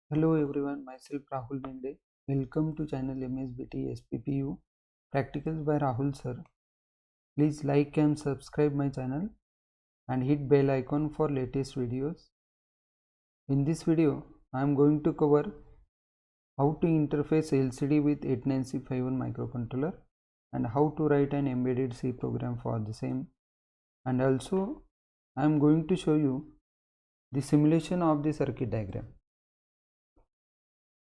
Hello everyone, myself Rahul Mende. Welcome to channel MSBT SPPU Practicals by Rahul sir. Please like and subscribe my channel and hit bell icon for latest videos. In this video, I am going to cover how to interface LCD with 89C51 microcontroller and how to write an embedded C program for the same. And also, I am going to show you the simulation of the circuit diagram.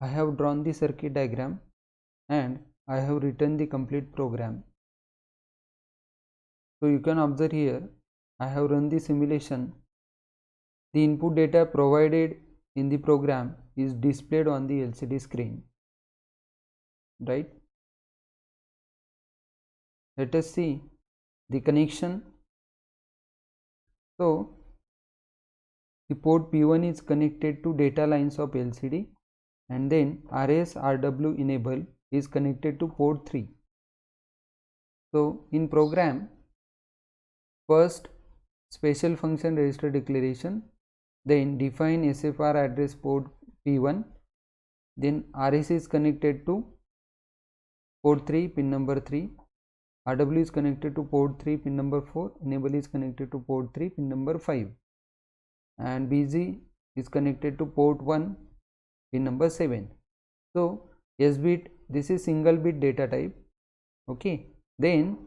I have drawn the circuit diagram and I have written the complete program. So you can observe here, I have run the simulation. The input data provided in the program is displayed on the LCD screen, right? Let us see the connection. So the port P1 is connected to data lines of LCD, and then RS/RW enable is connected to port 3. So in program, first special function register declaration, then define SFR address port P1, then RS is connected to port 3 pin number 3, RW is connected to port 3 pin number 4, enable is connected to port 3 pin number 5, and BZ is connected to port 1 pin number 7. So S bit, this is single bit data type. Okay, then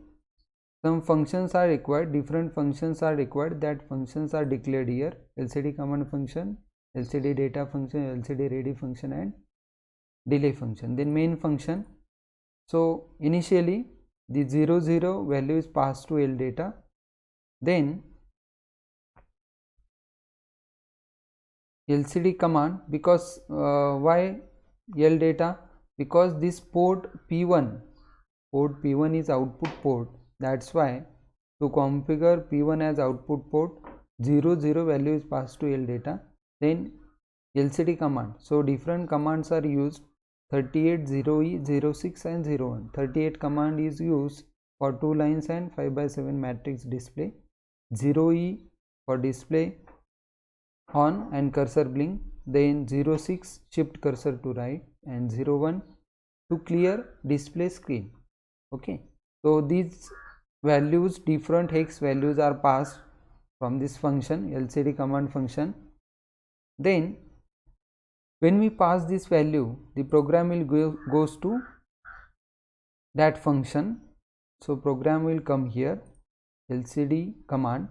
some functions are required, different functions are required. That functions are declared here: LCD command function, LCD data function, LCD ready function, and delay function. Then main function. So initially the 00 value is passed to L data, then LCD command, because why L data? Because this port P1 is output port, that's why to configure P1 as output port, 00 value is passed to L data, then LCD command. So different commands are used: 38 0E, 06 and 01. 38 command is used for 2 lines and 5/7 matrix display, 0E for display on and cursor blink, then 06 shift cursor to right, and 01 to clear display screen. Okay, so these values, different hex values, are passed from this function, LCD command function. Then when we pass this value, the program will goes to that function. So program will come here, LCD command,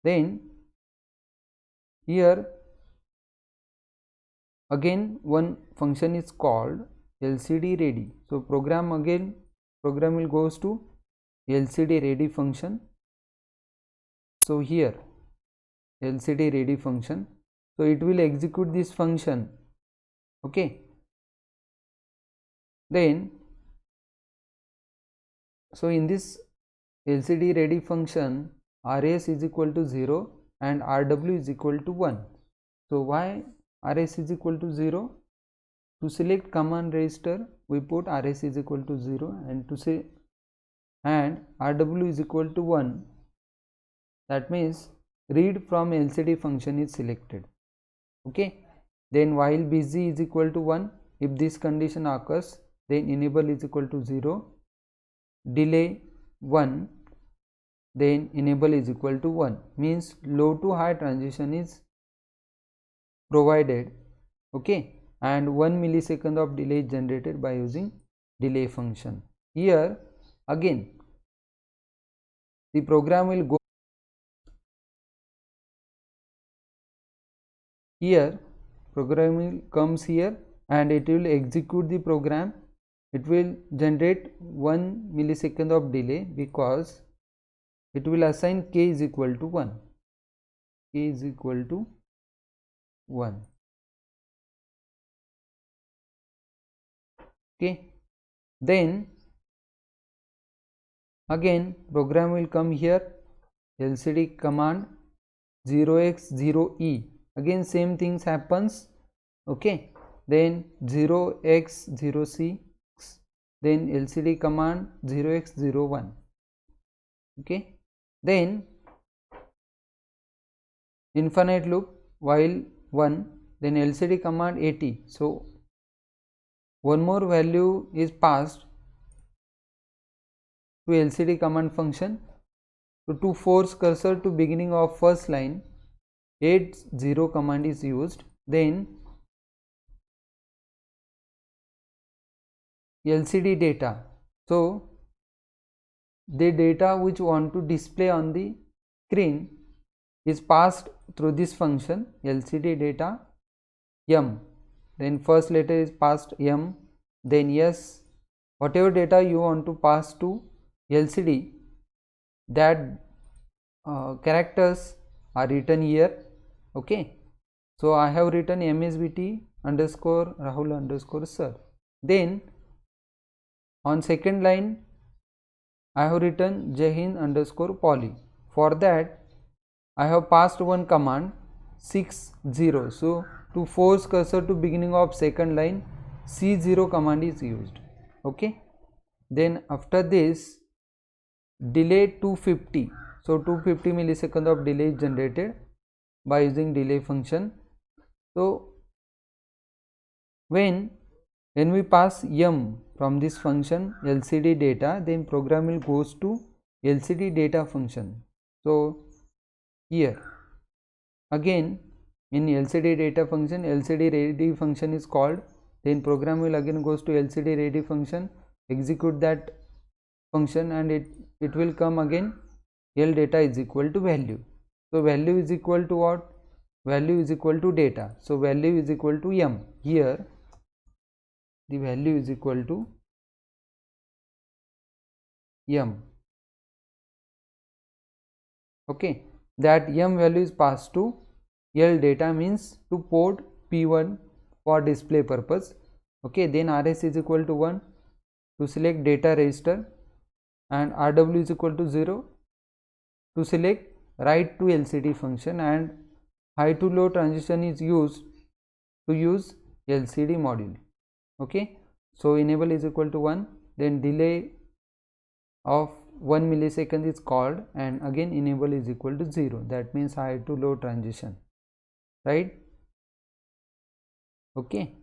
then here again one function is called LCD ready. So program will goes to LCD ready function. So here LCD ready function, so it will execute this function. Okay, then so in this LCD ready function, RS is equal to 0 and RW is equal to 1. So why RS is equal to 0? To select command register, we put RS is equal to 0, and to say and RW is equal to 1, that means read from LCD function is selected. Okay, then while BZ is equal to 1, if this condition occurs, then enable is equal to 0, delay 1, then enable is equal to 1, means low to high transition is provided. Okay, and 1 millisecond of delay is generated by using delay function. Here again the program will go here, program will comes here and it will execute the program. It will generate 1 millisecond of delay because it will assign k is equal to 1. K is equal to 1. Okay, then again program will come here, LCD command 0x0E, again same things happens. Okay, then 0x0C, then LCD command 0x01. Okay, then infinite loop while 1, then LCD command 80. So one more value is passed to LCD command function. So to force cursor to beginning of first line, 80 command is used. Then LCD data. So the data which want to display on the screen is passed through this function LCD data M. Then first letter is passed M, then S. Whatever data you want to pass to LCD, that characters are written here. Okay, so I have written MSBT underscore Rahul underscore sir. Then on second line I have written Jai Hind underscore Poly. For that I have passed one command 60. So to force cursor to beginning of second line, C0 command is used. Okay, then after this delay 250. So 250 millisecond of delay is generated by using delay function. So when we pass M from this function LCD data, then program will goes to LCD data function. So here again in LCD data function, LCD ready function is called, then program will again goes to LCD ready function, execute that function, and it will come again L data is equal to value. So value is equal to what? Value is equal to data. So value is equal to M. Here the value is equal to M. Okay, that M value is passed to L data, means to port P1 for display purpose. Okay, then RS is equal to 1 to select data register, and RW is equal to 0 to select write to LCD function, and high to low transition is used to use LCD module. Okay, so enable is equal to 1, then delay of 1 millisecond is called, and again enable is equal to 0, that means high to low transition, right? Okay.